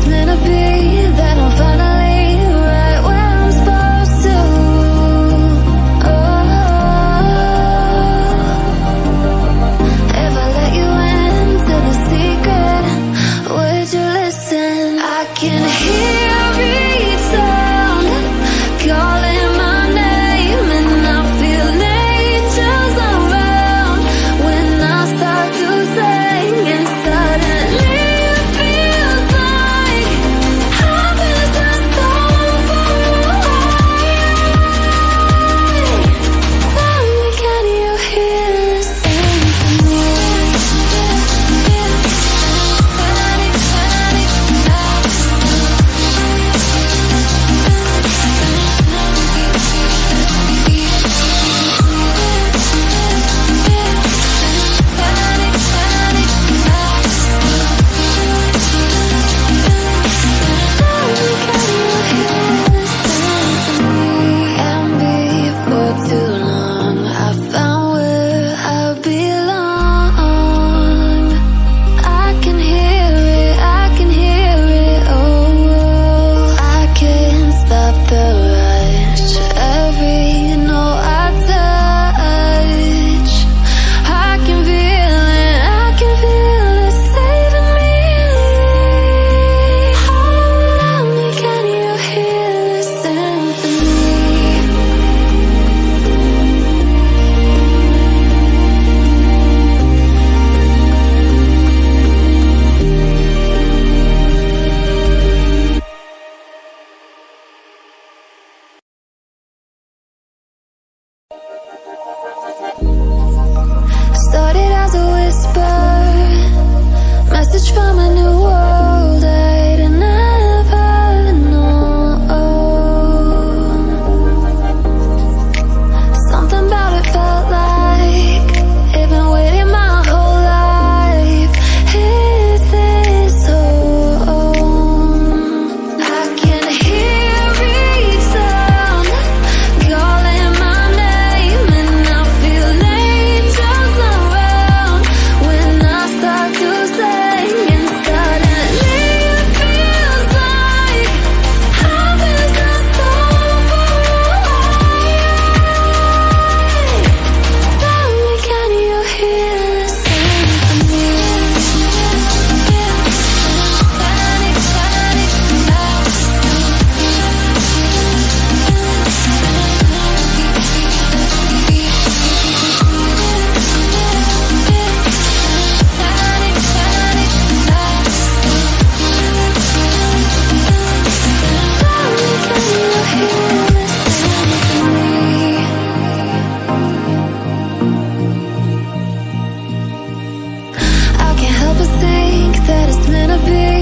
meant to be, that I'm finally right where I'm supposed to. If I let you into the secret, would you listen? I can hear each sound calling my name, and I feel angels around when I start to sing, and suddenly it feels like heaven is so far away. Tell me, can you hear the symphony? And before too long, I found where I belong. I can hear it, I can hear it, oh. I can't stop the rush, every note I touch. I can feel it saving me. Tell me, can you hear the symphony? Started as a whisper, message from a new world I'd never known. Something about it felt like it'd been waiting my whole life. Is this home? I can hear each sound calling my name, and I feel angels around when I start to sing, and suddenly it feels like heaven's not so far away. Tell me, can you hear the symphony? I can't help but think that it's meant to be.